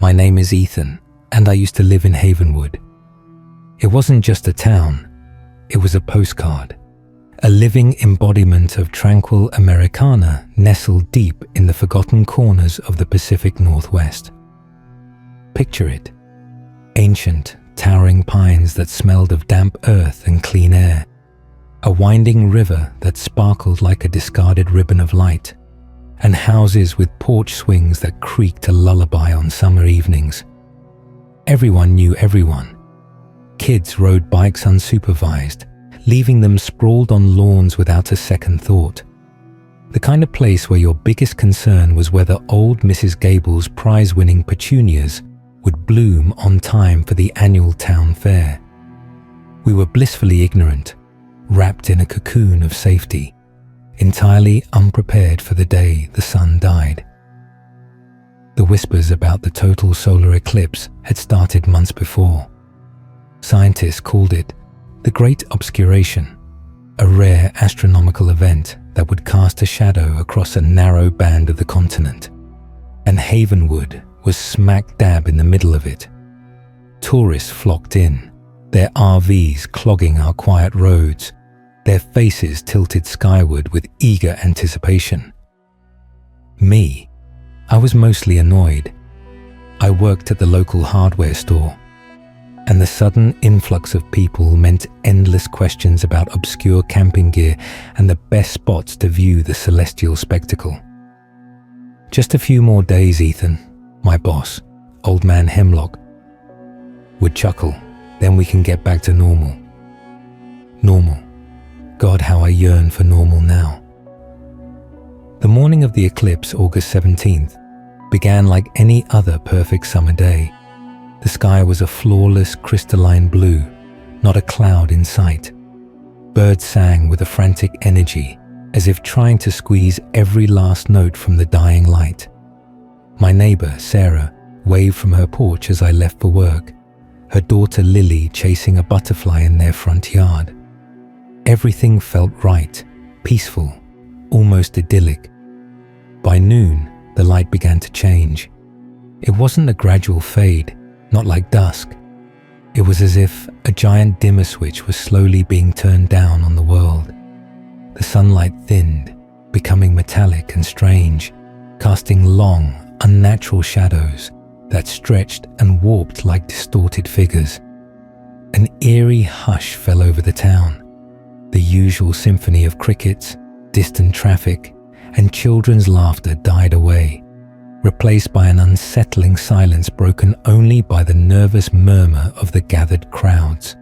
My name is Ethan, and I used to live in Havenwood. It wasn't just a town, it was a postcard, a living embodiment of tranquil Americana nestled deep in the forgotten corners of the Pacific Northwest. Picture it, ancient, towering pines that smelled of damp earth and clean air, a winding river that sparkled like a discarded ribbon of light, and houses with porch swings that creaked a lullaby on summer evenings. Everyone knew everyone. Kids rode bikes unsupervised, leaving them sprawled on lawns without a second thought. The kind of place where your biggest concern was whether old Mrs. Gable's prize-winning petunias would bloom on time for the annual town fair. We were blissfully ignorant, wrapped in a cocoon of safety, entirely unprepared for the day the sun died. The whispers about the total solar eclipse had started months before. Scientists called it the Great Obscuration, a rare astronomical event that would cast a shadow across a narrow band of the continent. And Havenwood was smack dab in the middle of it. Tourists flocked in, their RVs clogging our quiet roads, their faces tilted skyward with eager anticipation. Me, I was mostly annoyed. I worked at the local hardware store, and the sudden influx of people meant endless questions about obscure camping gear and the best spots to view the celestial spectacle. Just a few more days, Ethan, my boss, old man Hemlock, would chuckle. Then we can get back to normal. Normal. God, how I yearn for normal now. The morning of the eclipse, August 17th, began like any other perfect summer day. The sky was a flawless crystalline blue, not a cloud in sight. Birds sang with a frantic energy, as if trying to squeeze every last note from the dying light. My neighbor, Sarah, waved from her porch as I left for work, her daughter Lily chasing a butterfly in their front yard. Everything felt right, peaceful, almost idyllic. By noon, the light began to change. It wasn't a gradual fade, not like dusk. It was as if a giant dimmer switch was slowly being turned down on the world. The sunlight thinned, becoming metallic and strange, casting long, unnatural shadows that stretched and warped like distorted figures. An eerie hush fell over the town. The usual symphony of crickets, distant traffic, and children's laughter died away, replaced by an unsettling silence broken only by the nervous murmur of the gathered crowds.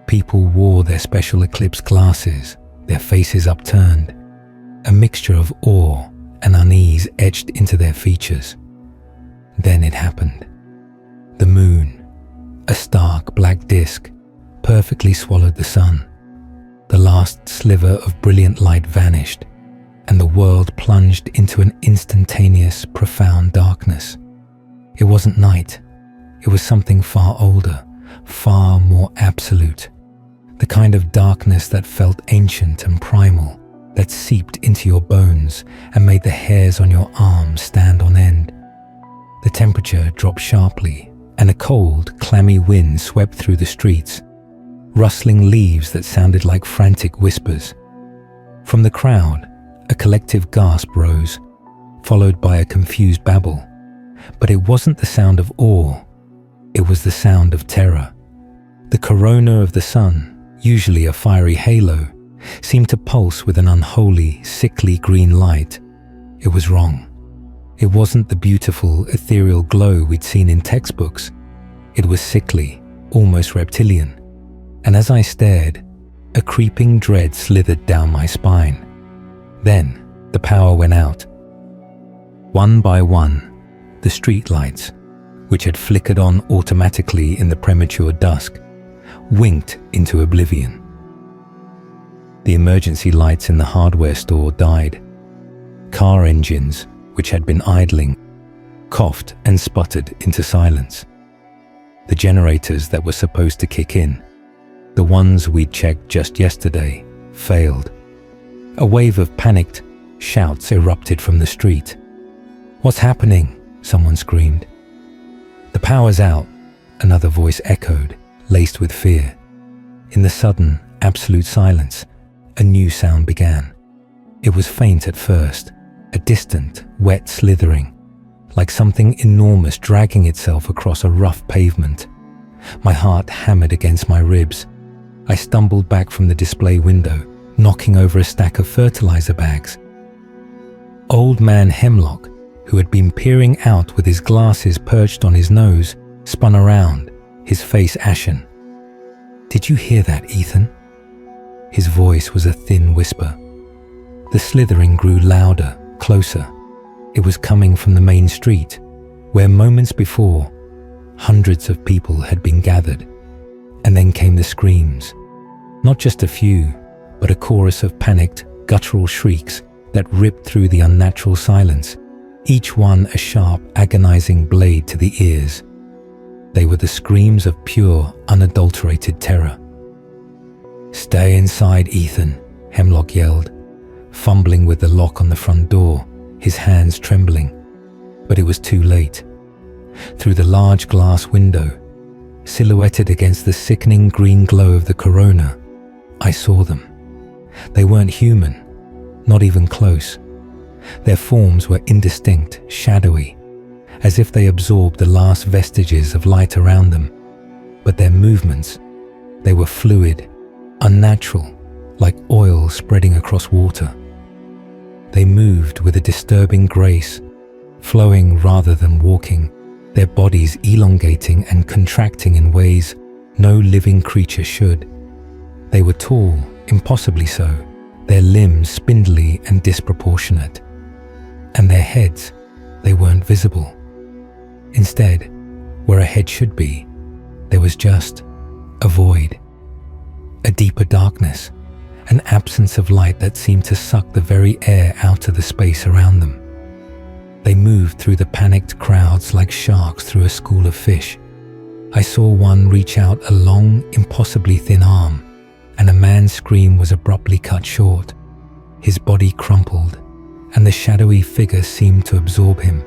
People wore their special eclipse glasses, their faces upturned, a mixture of awe and unease etched into their features. Then it happened. The moon, a stark black disk, perfectly swallowed the sun. The last sliver of brilliant light vanished, and the world plunged into an instantaneous, profound darkness. It wasn't night. It was something far older, far more absolute. The kind of darkness that felt ancient and primal, that seeped into your bones and made the hairs on your arms stand on end. The temperature dropped sharply, and a cold, clammy wind swept through the streets, rustling leaves that sounded like frantic whispers. From the crowd, a collective gasp rose, followed by a confused babble. But it wasn't the sound of awe, it was the sound of terror. The corona of the sun, usually a fiery halo, seemed to pulse with an unholy, sickly green light. It was wrong. It wasn't the beautiful, ethereal glow we'd seen in textbooks. It was sickly, almost reptilian. And as I stared, a creeping dread slithered down my spine. Then, the power went out. One by one, the street lights, which had flickered on automatically in the premature dusk, winked into oblivion. The emergency lights in the hardware store died. Car engines, which had been idling, coughed and sputtered into silence. The generators that were supposed to kick in, the ones we'd checked just yesterday, failed. A wave of panicked shouts erupted from the street. "What's happening?" someone screamed. "The power's out," another voice echoed, laced with fear. In the sudden, absolute silence, a new sound began. It was faint at first, a distant, wet slithering, like something enormous dragging itself across a rough pavement. My heart hammered against my ribs. I stumbled back from the display window, knocking over a stack of fertilizer bags. Old man Hemlock, who had been peering out with his glasses perched on his nose, spun around, his face ashen. "Did you hear that, Ethan?" His voice was a thin whisper. The slithering grew louder, closer. It was coming from the main street, where moments before, hundreds of people had been gathered. And then came the screams. Not just a few, but a chorus of panicked, guttural shrieks that ripped through the unnatural silence, each one a sharp, agonizing blade to the ears. They were the screams of pure, unadulterated terror. "Stay inside, Ethan," Hemlock yelled, fumbling with the lock on the front door, his hands trembling. But it was too late. Through the large glass window, silhouetted against the sickening green glow of the corona, I saw them. They weren't human, not even close. Their forms were indistinct, shadowy, as if they absorbed the last vestiges of light around them. But their movements, they were fluid, unnatural, like oil spreading across water. They moved with a disturbing grace, flowing rather than walking, their bodies elongating and contracting in ways no living creature should. They were tall, impossibly so, their limbs spindly and disproportionate. And their heads, they weren't visible. Instead, where a head should be, there was just a void, a deeper darkness, an absence of light that seemed to suck the very air out of the space around them. They moved through the panicked crowds like sharks through a school of fish. I saw one reach out a long, impossibly thin arm, and a man's scream was abruptly cut short. His body crumpled, and the shadowy figure seemed to absorb him,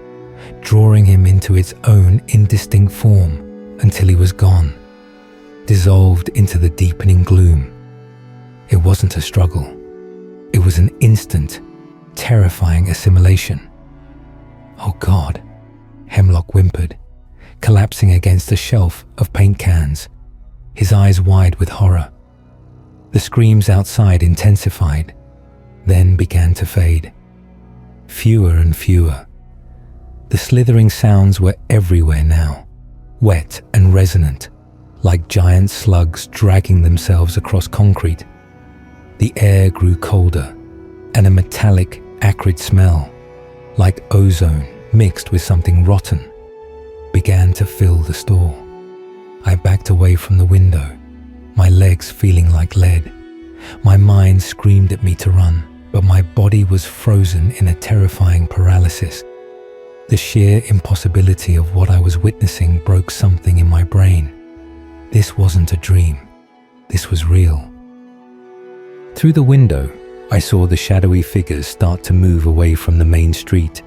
drawing him into its own indistinct form until he was gone, dissolved into the deepening gloom. It wasn't a struggle. It was an instant, terrifying assimilation. "Oh God," Hemlock whimpered, collapsing against a shelf of paint cans, his eyes wide with horror. The screams outside intensified, then began to fade. Fewer and fewer. The slithering sounds were everywhere now, wet and resonant, like giant slugs dragging themselves across concrete. The air grew colder, and a metallic, acrid smell, like ozone mixed with something rotten, began to fill the store. I backed away from the window, my legs feeling like lead. My mind screamed at me to run, but my body was frozen in a terrifying paralysis. The sheer impossibility of what I was witnessing broke something in my brain. This wasn't a dream. This was real. Through the window, I saw the shadowy figures start to move away from the main street,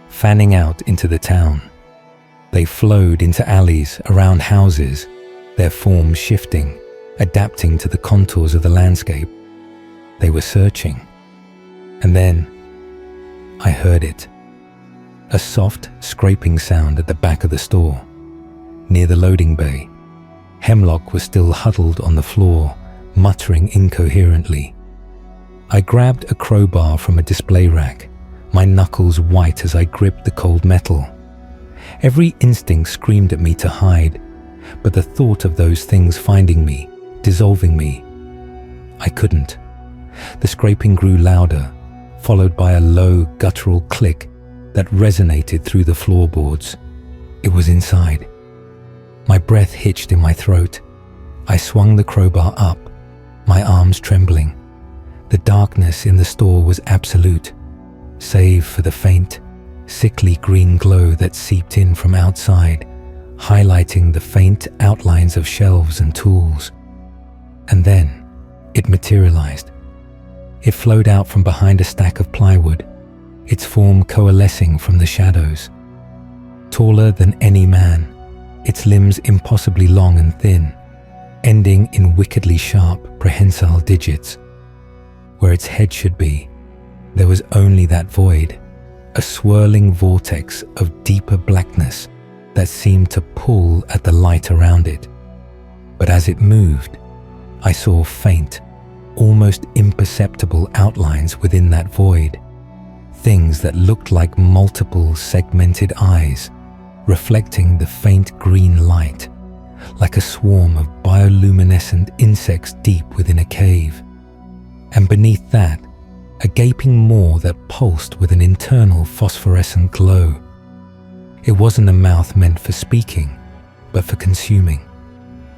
fanning out into the town. They flowed into alleys, around houses, their forms shifting, adapting to the contours of the landscape. They were searching. And then, I heard it. A soft, scraping sound at the back of the store, near the loading bay. Hemlock was still huddled on the floor, muttering incoherently. I grabbed a crowbar from a display rack, my knuckles white as I gripped the cold metal. Every instinct screamed at me to hide, but the thought of those things finding me, dissolving me, I couldn't. The scraping grew louder, followed by a low, guttural click that resonated through the floorboards. It was inside. My breath hitched in my throat. I swung the crowbar up, my arms trembling. The darkness in the store was absolute, save for the faint, sickly green glow that seeped in from outside, highlighting the faint outlines of shelves and tools. And then, it materialized. It flowed out from behind a stack of plywood, its form coalescing from the shadows. Taller than any man, its limbs impossibly long and thin, ending in wickedly sharp, prehensile digits. Where its head should be, there was only that void, a swirling vortex of deeper blackness that seemed to pull at the light around it. But as it moved, I saw faint, almost imperceptible outlines within that void, things that looked like multiple segmented eyes, reflecting the faint green light, like a swarm of bioluminescent insects deep within a cave. And beneath that, a gaping maw that pulsed with an internal phosphorescent glow. It wasn't a mouth meant for speaking, but for consuming.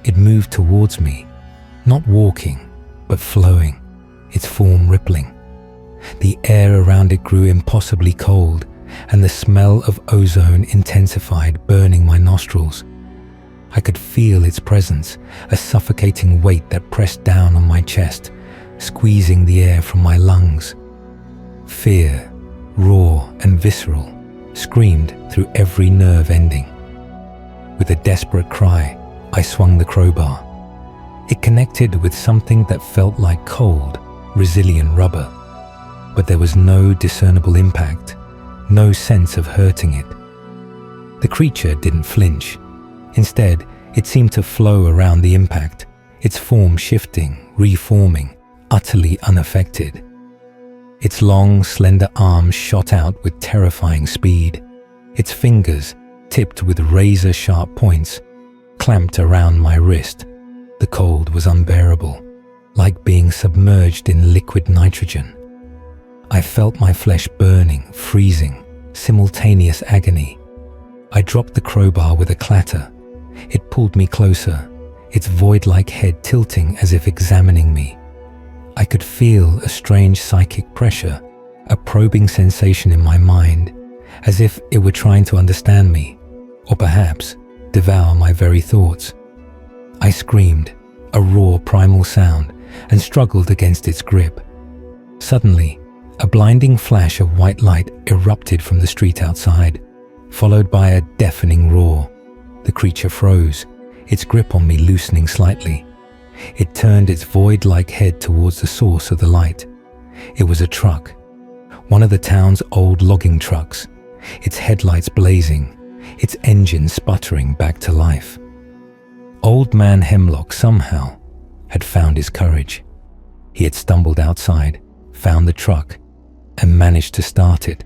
It moved towards me, not walking, but flowing, its form rippling. The air around it grew impossibly cold, and the smell of ozone intensified, burning my nostrils. I could feel its presence, a suffocating weight that pressed down on my chest, squeezing the air from my lungs. Fear, raw and visceral, screamed through every nerve ending. With a desperate cry, I swung the crowbar. It connected with something that felt like cold, resilient rubber, but there was no discernible impact, no sense of hurting it. The creature didn't flinch. Instead, it seemed to flow around the impact, its form shifting, reforming, utterly unaffected. Its long, slender arms shot out with terrifying speed. Its fingers, tipped with razor-sharp points, clamped around my wrist. The cold was unbearable, like being submerged in liquid nitrogen. I felt my flesh burning, freezing, simultaneous agony. I dropped the crowbar with a clatter. It pulled me closer, its void-like head tilting as if examining me. I could feel a strange psychic pressure, a probing sensation in my mind, as if it were trying to understand me, or perhaps devour my very thoughts. I screamed, a raw primal sound, and struggled against its grip. Suddenly, a blinding flash of white light erupted from the street outside, followed by a deafening roar. The creature froze, its grip on me loosening slightly. It turned its void-like head towards the source of the light. It was a truck, one of the town's old logging trucks, its headlights blazing, its engine sputtering back to life. Old Man Hemlock somehow had found his courage. He had stumbled outside, found the truck, and managed to start it.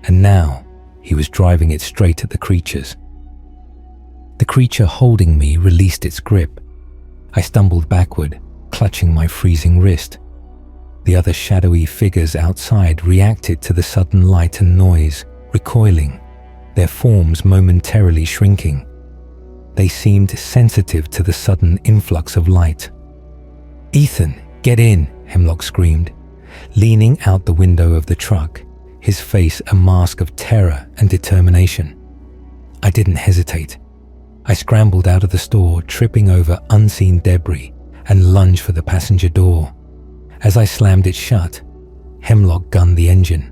And now he was driving it straight at the creatures. The creature holding me released its grip. I stumbled backward, clutching my freezing wrist. The other shadowy figures outside reacted to the sudden light and noise, recoiling, their forms momentarily shrinking. They seemed sensitive to the sudden influx of light. "Ethan, get in!" Hemlock screamed, leaning out the window of the truck, his face a mask of terror and determination. I didn't hesitate. I scrambled out of the store, tripping over unseen debris, and lunged for the passenger door. As I slammed it shut, Hemlock gunned the engine.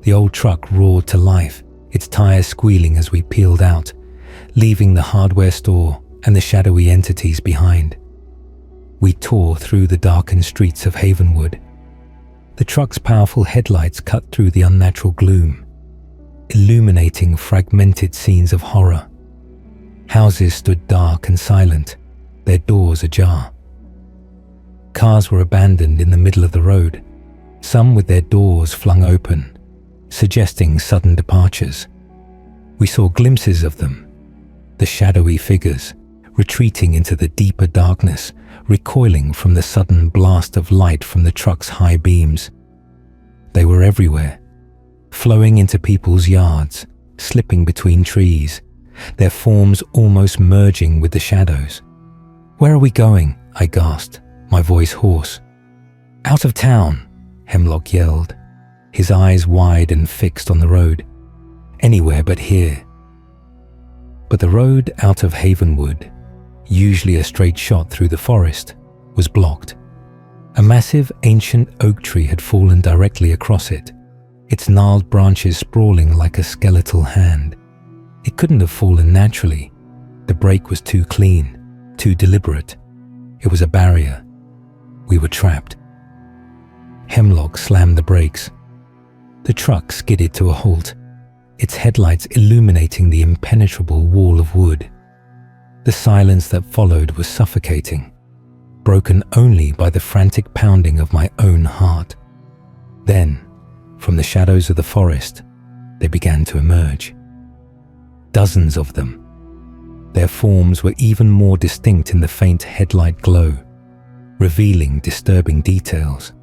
The old truck roared to life, its tires squealing as we peeled out, leaving the hardware store and the shadowy entities behind. We tore through the darkened streets of Havenwood. The truck's powerful headlights cut through the unnatural gloom, illuminating fragmented scenes of horror. Houses stood dark and silent, their doors ajar. Cars were abandoned in the middle of the road, some with their doors flung open, suggesting sudden departures. We saw glimpses of them, the shadowy figures, retreating into the deeper darkness, recoiling from the sudden blast of light from the truck's high beams. They were everywhere, flowing into people's yards, slipping between trees, their forms almost merging with the shadows. "Where are we going?" I gasped, my voice hoarse. "Out of town," Hemlock yelled, his eyes wide and fixed on the road. "Anywhere but here." But the road out of Havenwood, usually a straight shot through the forest, was blocked. A massive ancient oak tree had fallen directly across it, its gnarled branches sprawling like a skeletal hand. It couldn't have fallen naturally. The brake was too clean, too deliberate. It was a barrier. We were trapped. Hemlock slammed the brakes. The truck skidded to a halt, its headlights illuminating the impenetrable wall of wood. The silence that followed was suffocating, broken only by the frantic pounding of my own heart. Then, from the shadows of the forest, they began to emerge. Dozens of them. Their forms were even more distinct in the faint headlight glow, revealing disturbing details.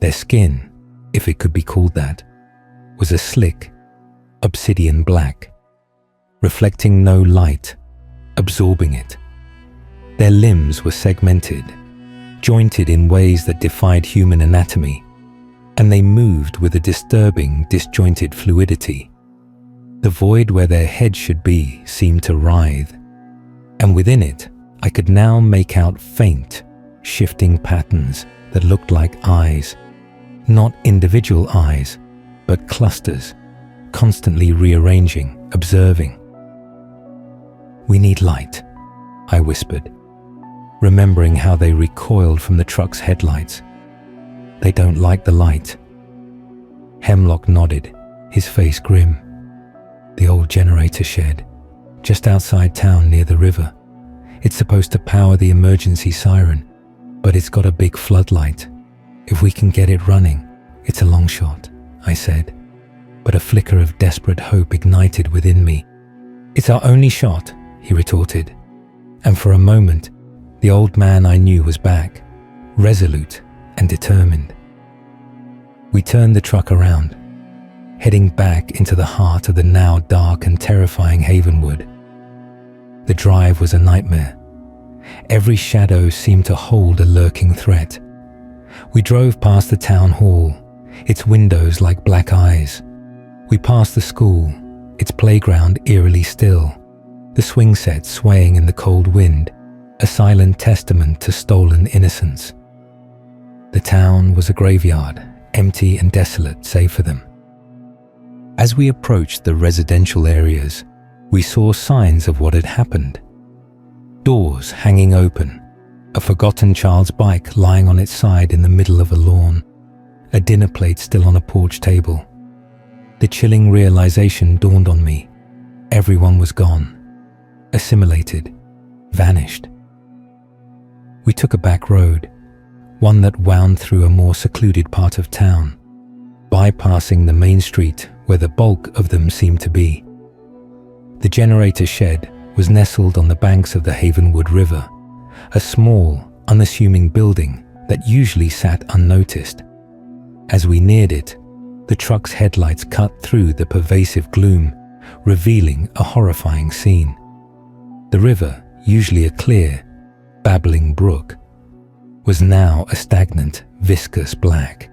Their skin, if it could be called that, was a slick, obsidian black, reflecting no light, absorbing it. Their limbs were segmented, jointed in ways that defied human anatomy, and they moved with a disturbing, disjointed fluidity. The void where their head should be seemed to writhe, and within it I could now make out faint, shifting patterns that looked like eyes. Not individual eyes, but clusters, constantly rearranging, observing. "We need light," I whispered, remembering how they recoiled from the truck's headlights. "They don't like the light." Hemlock nodded, his face grim. "The old generator shed, just outside town near the river. It's supposed to power the emergency siren, but it's got a big floodlight. If we can get it running, it's a long shot," I said, but a flicker of desperate hope ignited within me. "It's our only shot," he retorted, and for a moment, the old man I knew was back, resolute and determined. We turned the truck around, heading back into the heart of the now dark and terrifying Havenwood. The drive was a nightmare. Every shadow seemed to hold a lurking threat. We drove past the town hall, its windows like black eyes. We passed the school, its playground eerily still, the swing set swaying in the cold wind, a silent testament to stolen innocence. The town was a graveyard, empty and desolate save for them. As we approached the residential areas, we saw signs of what had happened. Doors hanging open, a forgotten child's bike lying on its side in the middle of a lawn, a dinner plate still on a porch table. The chilling realization dawned on me. Everyone was gone, assimilated, vanished. We took a back road, one that wound through a more secluded part of town, bypassing the main street where the bulk of them seemed to be. The generator shed was nestled on the banks of the Havenwood River, a small, unassuming building that usually sat unnoticed. As we neared it, the truck's headlights cut through the pervasive gloom, revealing a horrifying scene. The river, usually a clear, babbling brook, was now a stagnant, viscous black.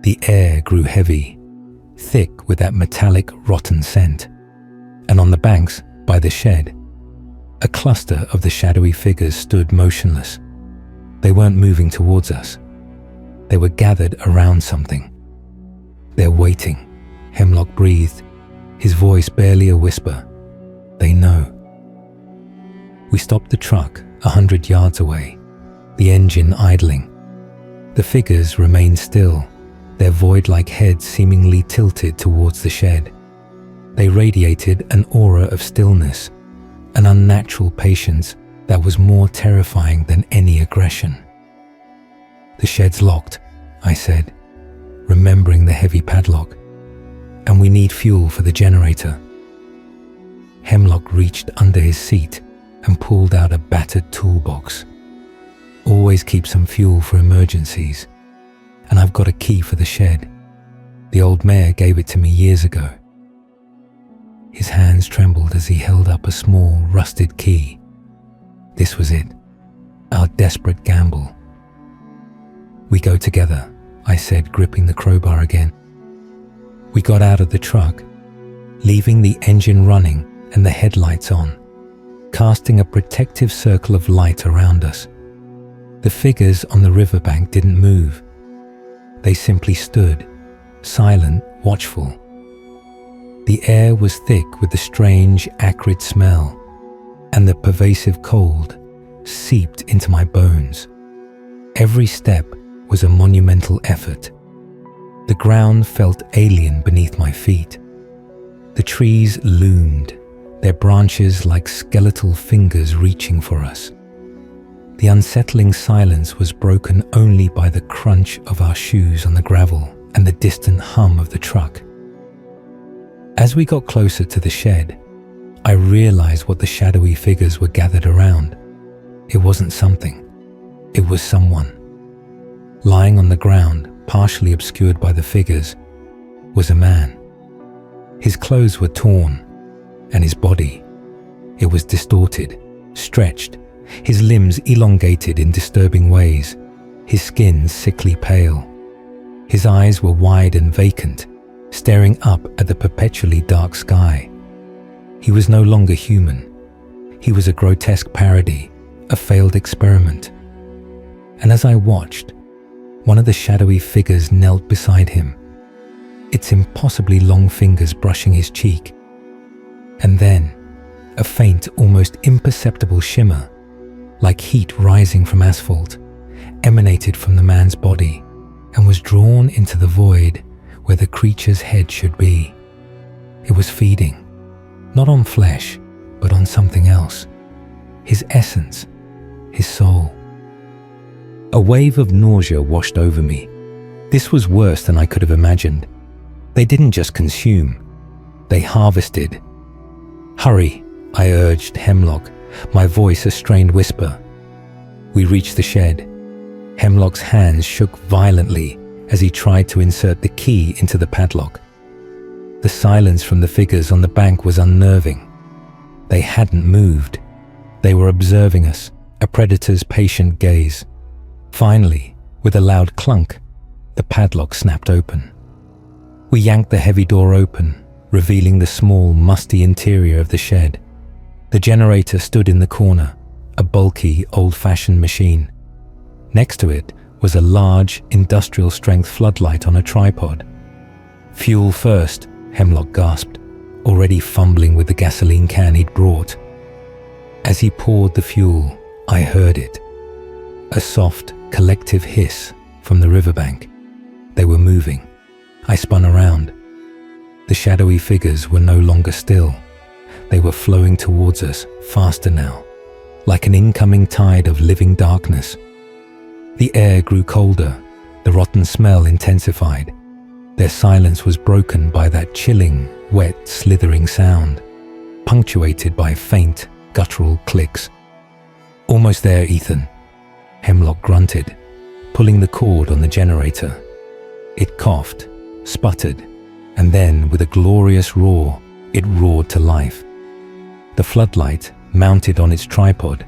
The air grew heavy, thick with that metallic, rotten scent, and on the banks, by the shed, a cluster of the shadowy figures stood motionless. They weren't moving towards us. They were gathered around something. "They're waiting," Hemlock breathed, his voice barely a whisper. "They know." We stopped the truck 100 yards away, the engine idling. The figures remained still, their void-like heads seemingly tilted towards the shed. They radiated an aura of stillness, an unnatural patience that was more terrifying than any aggression. "The shed's locked," I said, remembering the heavy padlock, "and we need fuel for the generator." Hemlock reached under his seat and pulled out a battered toolbox. "Always keep some fuel for emergencies, and I've got a key for the shed. The old mayor gave it to me years ago." His hands trembled as he held up a small, rusted key. This was it, our desperate gamble. "We go together," I said, gripping the crowbar again. We got out of the truck, leaving the engine running and the headlights on, casting a protective circle of light around us. The figures on the riverbank didn't move. They simply stood, silent, watchful. The air was thick with the strange, acrid smell, and the pervasive cold seeped into my bones. Every step was a monumental effort. The ground felt alien beneath my feet. The trees loomed, their branches like skeletal fingers reaching for us. The unsettling silence was broken only by the crunch of our shoes on the gravel and the distant hum of the truck. As we got closer to the shed, I realized what the shadowy figures were gathered around. It wasn't something. It was someone. Lying on the ground, partially obscured by the figures, was a man. His clothes were torn, and his body, it was distorted, stretched, his limbs elongated in disturbing ways, his skin sickly pale. His eyes were wide and vacant, staring up at the perpetually dark sky. He was no longer human. He was a grotesque parody, a failed experiment. And as I watched, one of the shadowy figures knelt beside him, its impossibly long fingers brushing his cheek. And then, a faint, almost imperceptible shimmer, like heat rising from asphalt, emanated from the man's body and was drawn into the void where the creature's head should be. It was feeding, not on flesh, but on something else. His essence, his soul. A wave of nausea washed over me. This was worse than I could have imagined. They didn't just consume, they harvested. "Hurry," I urged Hemlock, my voice a strained whisper. We reached the shed. Hemlock's hands shook violently as he tried to insert the key into the padlock. The silence from the figures on the bank was unnerving. They hadn't moved. They were observing us, a predator's patient gaze. Finally, with a loud clunk, the padlock snapped open. We yanked the heavy door open, revealing the small, musty interior of the shed. The generator stood in the corner, a bulky, old-fashioned machine. Next to it was a large, industrial-strength floodlight on a tripod. "Fuel first," Hemlock gasped, already fumbling with the gasoline can he'd brought. As he poured the fuel, I heard it. A soft, collective hiss from the riverbank. They were moving. I spun around. The shadowy figures were no longer still. They were flowing towards us, faster now, like an incoming tide of living darkness. The air grew colder, the rotten smell intensified. Their silence was broken by that chilling, wet, slithering sound, punctuated by faint, guttural clicks. "Almost there, Ethan," Hemlock grunted, pulling the cord on the generator. It coughed, sputtered, and then, with a glorious roar, it roared to life. The floodlight, mounted on its tripod,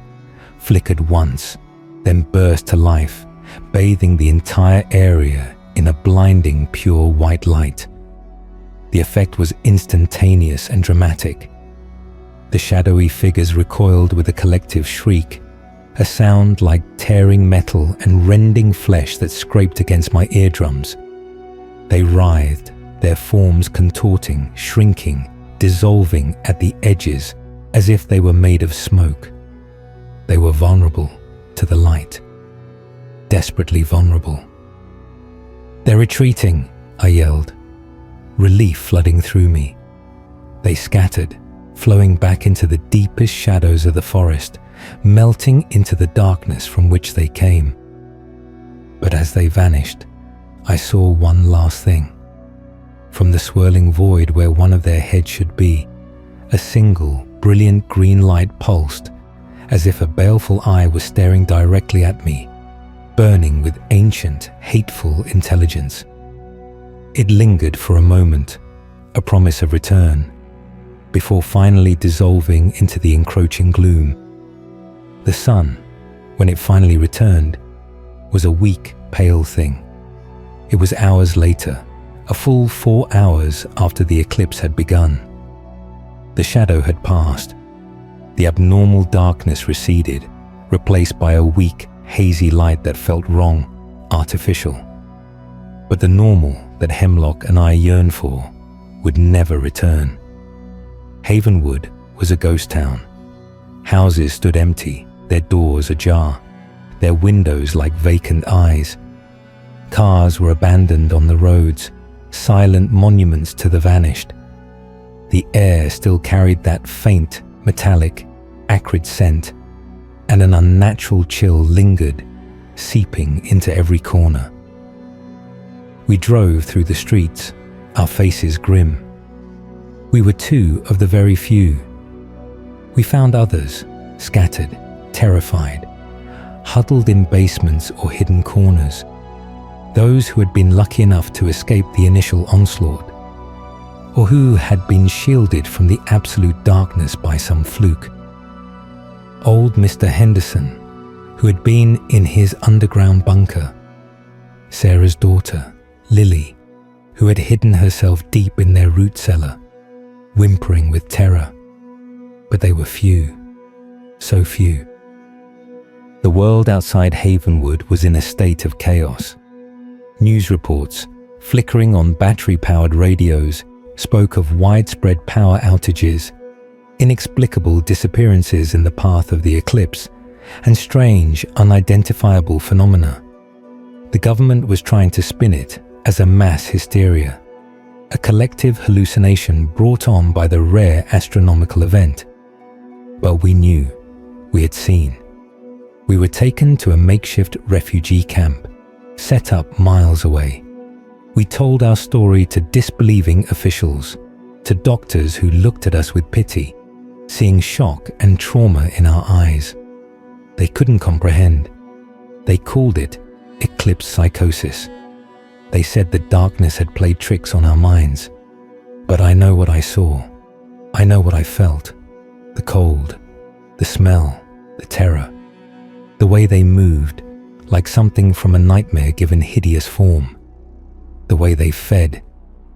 flickered once, then burst to life, bathing the entire area in a blinding, pure white light. The effect was instantaneous and dramatic. The shadowy figures recoiled with a collective shriek, a sound like tearing metal and rending flesh that scraped against my eardrums. They writhed, their forms contorting, shrinking, dissolving at the edges as if they were made of smoke. They were vulnerable to the light, desperately vulnerable. "They're retreating," I yelled, relief flooding through me. They scattered, flowing back into the deepest shadows of the forest, melting into the darkness from which they came. But as they vanished, I saw one last thing. From the swirling void where one of their heads should be, a single, brilliant green light pulsed, as if a baleful eye was staring directly at me, burning with ancient, hateful intelligence. It lingered for a moment, a promise of return, before finally dissolving into the encroaching gloom. The sun, when it finally returned, was a weak, pale thing. It was hours later, a full 4 hours after the eclipse had begun. The shadow had passed. The abnormal darkness receded, replaced by a weak, hazy light that felt wrong, artificial. But the normal that Hemlock and I yearned for would never return. Havenwood was a ghost town, Houses stood empty, their doors ajar, their windows like vacant eyes. Cars were abandoned on the roads, silent monuments to the vanished. The air still carried that faint, metallic, acrid scent, and an unnatural chill lingered, seeping into every corner. We drove through the streets, our faces grim. We were two of the very few. We found others, scattered, terrified, huddled in basements or hidden corners. Those who had been lucky enough to escape the initial onslaught, or who had been shielded from the absolute darkness by some fluke. Old Mr. Henderson, who had been in his underground bunker. Sarah's daughter, Lily, who had hidden herself deep in their root cellar, whimpering with terror. But they were few, so few. The world outside Havenwood was in a state of chaos. News reports, flickering on battery-powered radios, spoke of widespread power outages, inexplicable disappearances in the path of the eclipse, and strange, unidentifiable phenomena. The government was trying to spin it as a mass hysteria, a collective hallucination brought on by the rare astronomical event. But we knew, we had seen. We were taken to a makeshift refugee camp, set up miles away. We told our story to disbelieving officials, to doctors who looked at us with pity, seeing shock and trauma in our eyes. They couldn't comprehend. They called it eclipse psychosis. They said the darkness had played tricks on our minds. But I know what I saw. I know what I felt. The cold, the smell, the terror. The way they moved, like something from a nightmare given hideous form. The way they fed,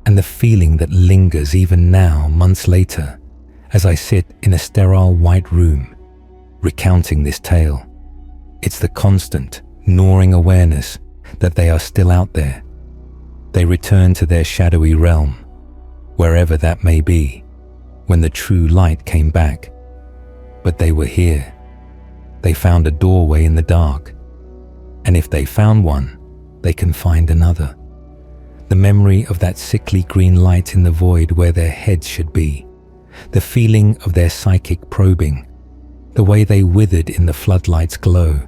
and the feeling that lingers even now, months later, as I sit in a sterile white room, recounting this tale. It's the constant, gnawing awareness that they are still out there. They return to their shadowy realm, wherever that may be, when the true light came back. But they were here. They found a doorway in the dark. And if they found one, they can find another. The memory of that sickly green light in the void where their heads should be. The feeling of their psychic probing. The way they withered in the floodlight's glow.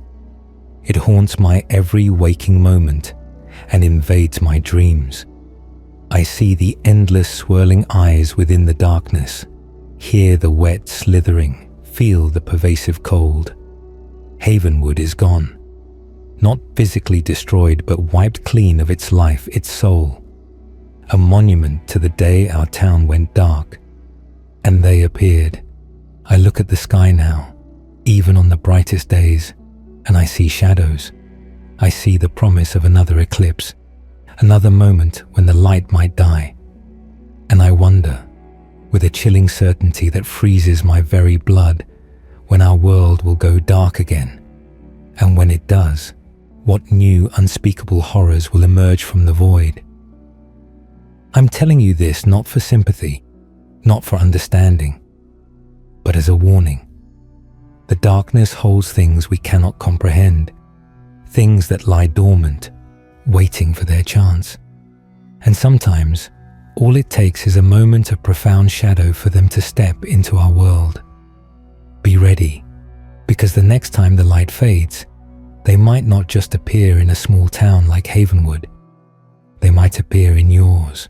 It haunts my every waking moment and invades my dreams. I see the endless swirling eyes within the darkness, hear the wet slithering, feel the pervasive cold. Havenwood is gone. Not physically destroyed, but wiped clean of its life, its soul. A monument to the day our town went dark. And they appeared. I look at the sky now, even on the brightest days, and I see shadows. I see the promise of another eclipse, another moment when the light might die. And I wonder, with a chilling certainty that freezes my very blood, when our world will go dark again. And when it does, what new unspeakable horrors will emerge from the void. I'm telling you this not for sympathy, not for understanding, but as a warning. The darkness holds things we cannot comprehend, things that lie dormant, waiting for their chance. And sometimes, all it takes is a moment of profound shadow for them to step into our world. Be ready, because the next time the light fades, they might not just appear in a small town like Havenwood. They might appear in yours.